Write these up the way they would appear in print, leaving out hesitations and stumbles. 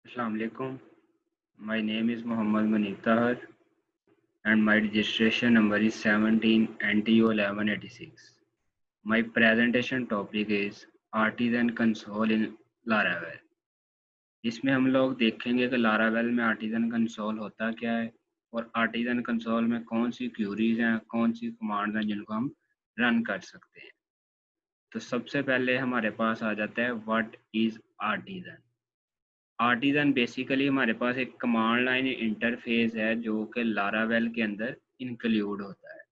Assalamu alaikum. My name is Muhammad Manik Tahir and my registration number is 17 NTU 1186. My presentation topic is Artisan Console in Laravel. इसमें हम लोग देखेंगे कि Laravel में Artisan Console होता क्या है और Artisan Console में कौन सी क्यूरीज हैं, कौन सी कमांड हैं जिनको हम रन कर सकते हैं। तो सबसे पहले हमारे पास आ जाता है what is Artisan। Artisan basically हमारे पास एक कमांड लाइन इंटरफेस है जो कि लारावेल के अंदर इंक्लूड होता है।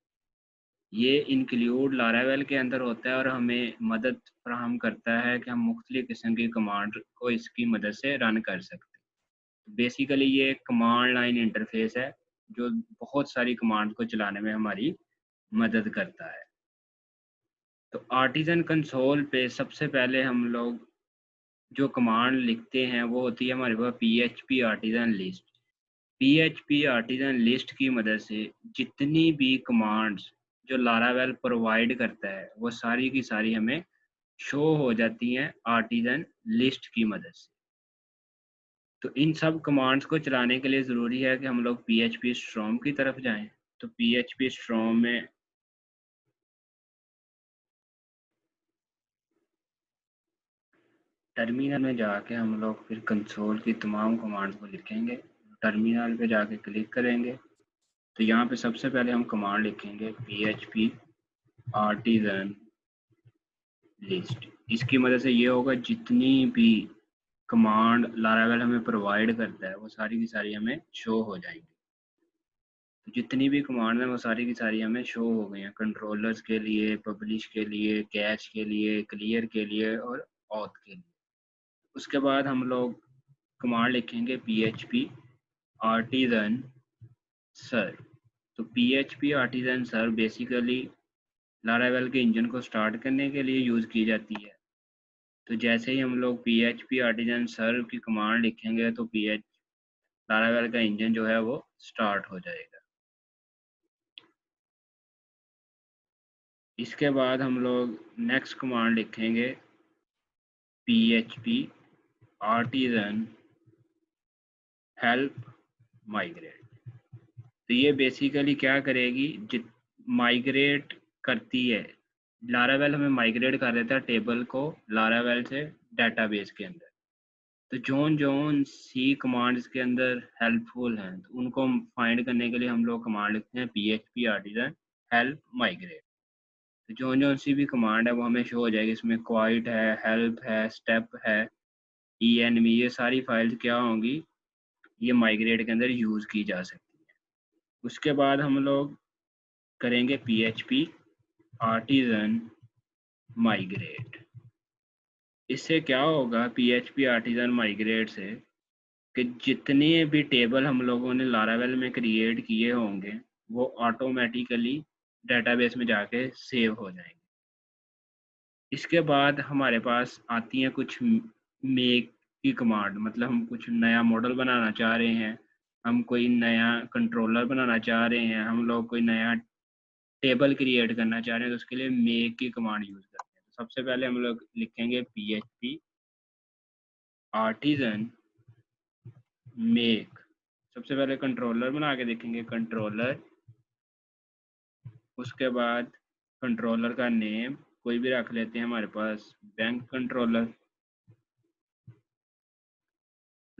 ये इंक्लूड लारावेल के अंदर होता है और हमें मदद फराहम करता है कि हम मुख्तलिफ़ किस्म की कमांड को इसकी मदद से रन कर सकते हैं। बेसिकली ये एक कमांड लाइन इंटरफेस है जो बहुत सारी कमांड को चलाने में हमारी मदद करता है। तो आर्टिज़न कंसोल पे सबसे पहले हम लोग जो कमांड लिखते हैं वो होती है हमारे पास PHP artisan list. PHP artisan list की मदद से जितनी भी कमांड्स जो लारावेल प्रोवाइड करता है वो सारी की सारी हमें शो हो जाती हैं आर्टिज़न लिस्ट की मदद से। तो इन सब कमांड्स को चलाने के लिए ज़रूरी है कि हम लोग PHP स्टॉर्म की तरफ जाएं। तो PHP स्टॉर्म में टर्मिनल में जाके हम लोग फिर कंसोल की तमाम कमांड्स को लिखेंगे। टर्मिनल पे जाके क्लिक करेंगे तो यहाँ पे सबसे पहले हम कमांड लिखेंगे PHP आर्टिज़न लिस्ट। इसकी मदद से ये होगा जितनी भी कमांड लारावेल हमें प्रोवाइड करता है वो सारी की सारी हमें शो हो जाएंगी। तो जितनी भी कमांड है वो सारी की सारी हमें शो हो गई हैं, कंट्रोलर्स के लिए, पब्लिश के लिए, कैच के लिए, क्लियर के लिए और ऑथ के लिए। उसके बाद हम लोग कमांड लिखेंगे PHP आर्टिज़न सर्व। तो PHP आर्टिज़न सर्व बेसिकली लारावेल के इंजन को स्टार्ट करने के लिए यूज़ की जाती है। तो जैसे ही हम लोग PHP आर्टिज़न सर्व की कमांड लिखेंगे तो लारावेल का इंजन जो है वो स्टार्ट हो जाएगा। इसके बाद हम लोग नेक्स्ट कमांड लिखेंगे PHP आर्टिज़न हेल्प माइग्रेट। तो ये बेसिकली क्या करेगी, माइग्रेट करती है। लारावेल हमें माइग्रेट कर देता है टेबल को लारावेल से डेटाबेस के अंदर। तो जोन सी कमांड्स के अंदर हेल्पफुल हैं तो उनको फाइंड करने के लिए हम लोग कमांड लिखते हैं PHP आर्टिज़न हेल्प माइग्रेट। तो जोन सी भी कमांड है वो हमें शो हो जाएगी। इसमें क्वाइट है, हेल्प है, स्टेप है, env, ये सारी फाइल्स क्या होंगी, ये माइग्रेट के अंदर यूज़ की जा सकती है। उसके बाद हम लोग करेंगे PHP आर्टिज़न माइग्रेट। इससे क्या होगा PHP आर्टिज़न माइग्रेट से कि जितने भी टेबल हम लोगों ने लारावेल में क्रिएट किए होंगे वो ऑटोमेटिकली डेटाबेस में जाके सेव हो जाएंगे। इसके बाद हमारे पास आती हैं कुछ मेक की कमांड, मतलब हम कुछ नया मॉडल बनाना चाह रहे हैं, हम कोई नया कंट्रोलर बनाना चाह रहे हैं, हम लोग कोई नया टेबल क्रिएट करना चाह रहे हैं तो उसके लिए मेक की कमांड यूज़ करते हैं। तो सबसे पहले हम लोग लिखेंगे PHP आर्टिज़न मेक। सबसे पहले कंट्रोलर बना के देखेंगे कंट्रोलर। उसके बाद कंट्रोलर का नेम कोई भी रख लेते हैं, हमारे पास बैंक कंट्रोलर।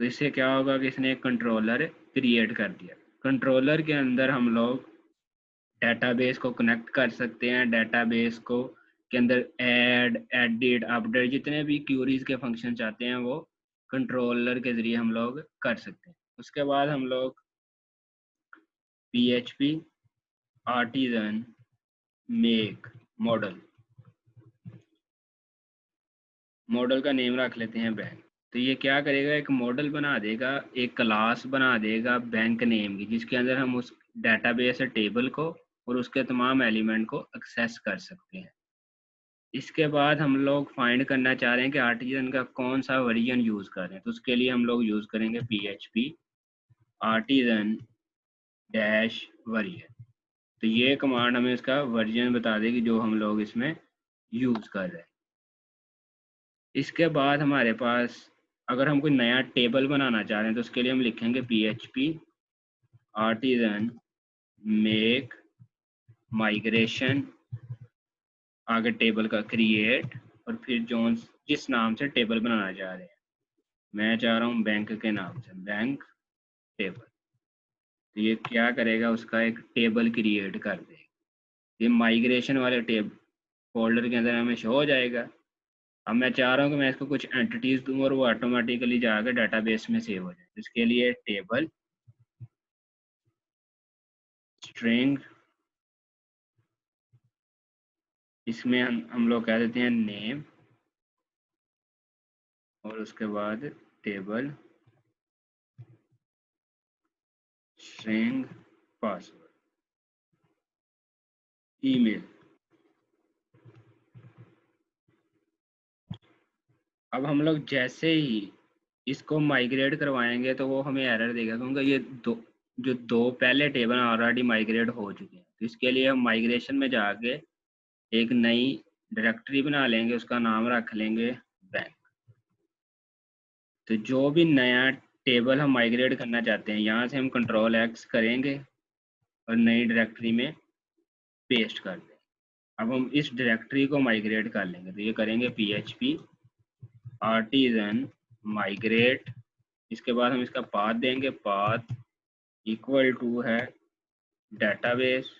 तो इससे क्या होगा कि इसने एक कंट्रोलर क्रिएट कर दिया। कंट्रोलर के अंदर हम लोग डेटाबेस को कनेक्ट कर सकते हैं। डेटाबेस को के अंदर ऐड, एडिट, अपडेट, जितने भी क्यूरीज के फंक्शन चाहते हैं वो कंट्रोलर के ज़रिए हम लोग कर सकते हैं। उसके बाद हम लोग PHP आर्टिज़न मेक मॉडल का नेम रख लेते हैं बैंक। तो ये क्या करेगा, एक मॉडल बना देगा, एक क्लास बना देगा बैंक नेम की, जिसके अंदर हम उस डेटाबेस टेबल को और उसके तमाम एलिमेंट को एक्सेस कर सकते हैं। इसके बाद हम लोग फाइंड करना चाह रहे हैं कि आर्टिज़न का कौन सा वर्जन यूज़ कर रहे हैं। तो उसके लिए हम लोग यूज़ करेंगे PHP आर्टिज़न डैश वर्जन। तो ये कमांड हमें इसका वर्जन बता देगी जो हम लोग इसमें यूज़ कर रहे हैं। इसके बाद हमारे पास अगर हम कोई नया टेबल बनाना चाह रहे हैं तो उसके लिए हम लिखेंगे PHP आर्टिजन मेक माइग्रेशन, आगे टेबल का क्रिएट, और फिर जो जिस नाम से टेबल बनाना चाह रहे हैं, मैं चाह रहा हूँ बैंक के नाम से, बैंक टेबल। तो ये क्या करेगा, उसका एक टेबल क्रिएट कर देगा। ये माइग्रेशन वाले फोल्डर के अंदर हमें शो हो जाएगा। अब मैं चाह रहा हूँ कि मैं इसको कुछ एंटिटीज दूँ और वो ऑटोमेटिकली जाकर डाटाबेस में सेव हो जाए। इसके लिए टेबल स्ट्रिंग, इसमें हम लोग कह देते हैं नेम, और उसके बाद टेबल स्ट्रिंग पासवर्ड ईमेल। अब हम लोग जैसे ही इसको माइग्रेट करवाएंगे तो वो हमें एरर देगा, क्योंकि ये दो पहले टेबल ऑलरेडी माइग्रेट हो चुके हैं। तो इसके लिए हम माइग्रेशन में जाके एक नई डायरेक्टरी बना लेंगे, उसका नाम रख लेंगे बैंक। तो जो भी नया टेबल हम माइग्रेट करना चाहते हैं, यहाँ से हम Ctrl+X करेंगे और नई डायरेक्टरी में पेस्ट कर देंगे। अब हम इस डायरेक्टरी को माइग्रेट कर लेंगे। तो ये करेंगे PHP आर्टिजन माइग्रेट, इसके बाद हम इसका पाथ देंगे, पाथ इक्वल टू है डेटाबेस,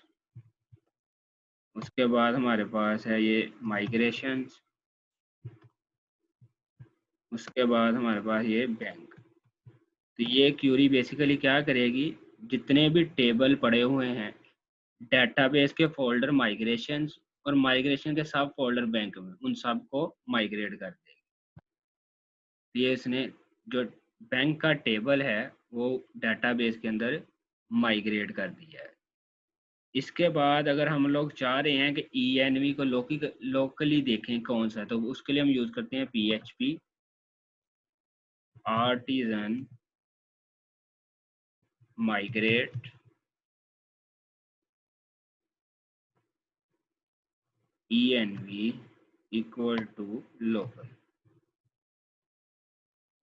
उसके बाद हमारे पास है ये माइग्रेशन, उसके बाद हमारे पास ये बैंक। तो ये क्यूरी बेसिकली क्या करेगी, जितने भी टेबल पड़े हुए हैं डेटाबेस के फोल्डर माइग्रेशन और माइग्रेशन के सब फोल्डर बैंक में, उन सब को माइग्रेट कर देगी। तो ये इसने जो बैंक का टेबल है वो डेटाबेस के अंदर माइग्रेट कर दिया है। इसके बाद अगर हम लोग चाह रहे हैं कि ENV को लोकली देखें कौन सा, तो उसके लिए हम यूज करते हैं PHP artisan migrate ENV equal to local.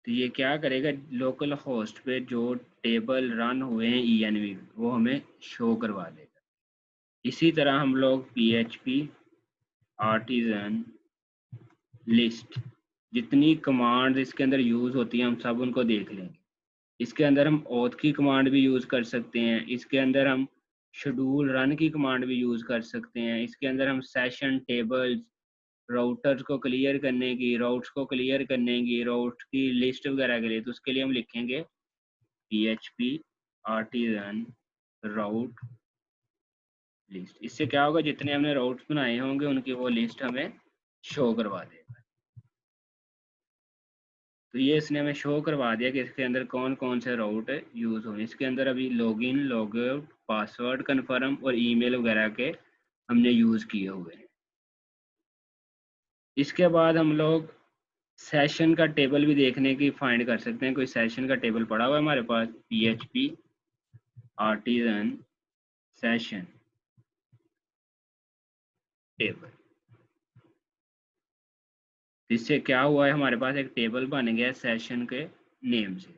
तो ये क्या करेगा, लोकल होस्ट पे जो टेबल रन हुए हैं ENV वो हमें शो करवा देगा। इसी तरह हम लोग PHP आर्टिजन लिस्ट, जितनी कमांड इसके अंदर यूज होती हैं हम सब उनको देख लेंगे। इसके अंदर हम auth की कमांड भी यूज कर सकते हैं, इसके अंदर हम शेड्यूल रन की कमांड भी यूज कर सकते हैं, इसके अंदर हम सेशन टेबल्स, राउटर्स को क्लियर करने की, राउट्स को क्लियर करने की, राउट की लिस्ट वगैरह के लिए, तो उसके लिए हम लिखेंगे PHP आर्टिजन राउट लिस्ट। इससे क्या होगा, जितने हमने राउट्स बनाए होंगे उनकी वो लिस्ट हमें शो करवा देगा। तो ये इसने हमें शो करवा दिया कि इसके अंदर कौन कौन से राउट यूज हुए। इसके अंदर अभी लॉगिन, लॉगआउट, पासवर्ड कन्फर्म और ईमेल वगैरह के हमने यूज किए हुए हैं। इसके बाद हम लोग सेशन का टेबल भी देखने की फाइंड कर सकते हैं। कोई सेशन का टेबल पड़ा हुआ है हमारे पास, PHP आर्टिजन सेशन टेबल। इससे क्या हुआ है, हमारे पास एक टेबल बन गया सेशन के नेम से।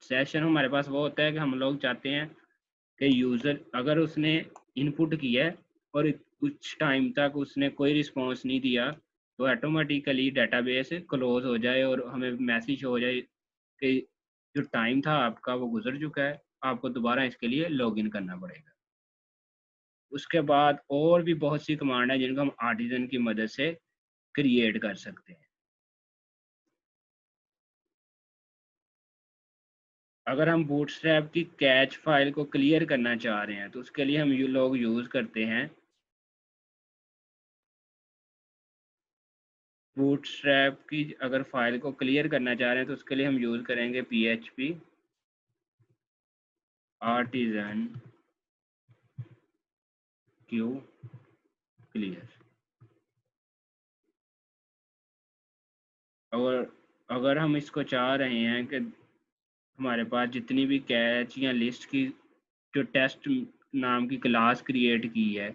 सेशन हमारे पास वो होता है कि हम लोग चाहते हैं कि यूज़र अगर उसने इनपुट किया है और कुछ टाइम तक उसने कोई रिस्पांस नहीं दिया तो ऑटोमेटिकली डेटाबेस क्लोज हो जाए और हमें मैसेज हो जाए कि जो टाइम था आपका वो गुजर चुका है, आपको दोबारा इसके लिए लॉगिन करना पड़ेगा। उसके बाद और भी बहुत सी कमांड है जिनको हम आर्टिजन की मदद से क्रिएट कर सकते हैं। अगर हम बूटस्ट्रैप की कैच फाइल को क्लियर करना चाह रहे हैं तो उसके लिए हम लोग यूज़ करते हैं बूटस्ट्रैप की। अगर फाइल को क्लियर करना चाह रहे हैं तो उसके लिए हम यूज़ करेंगे PHP आर्टिजन क्यू क्लियर। और अगर हम इसको चाह रहे हैं कि हमारे पास जितनी भी कैच या लिस्ट की जो टेस्ट नाम की क्लास क्रिएट की है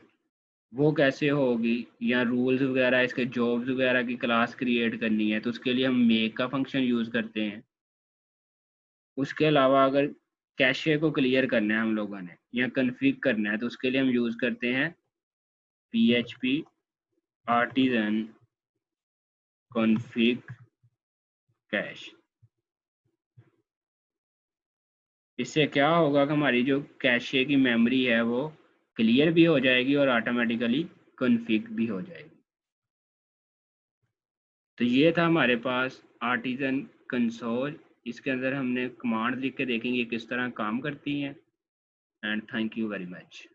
वो कैसे होगी, या रूल्स वगैरह इसके जॉब्स वगैरह की क्लास क्रिएट करनी है, तो उसके लिए हम मेक का फंक्शन यूज़ करते हैं। उसके अलावा अगर कैशे को क्लियर करना है हम लोगों ने या कन्फिग करना है तो उसके लिए हम यूज़ करते हैं PHP आर्टिजन कॉन्फ़िग कैश। इससे क्या होगा कि हमारी जो कैशे की मेमोरी है वो क्लियर भी हो जाएगी और ऑटोमेटिकली कॉन्फ़िग भी हो जाएगी। तो ये था हमारे पास आर्टिजन कंसोल। इसके अंदर हमने कमांड लिख के देखेंगे किस तरह काम करती हैं। And thank you very much.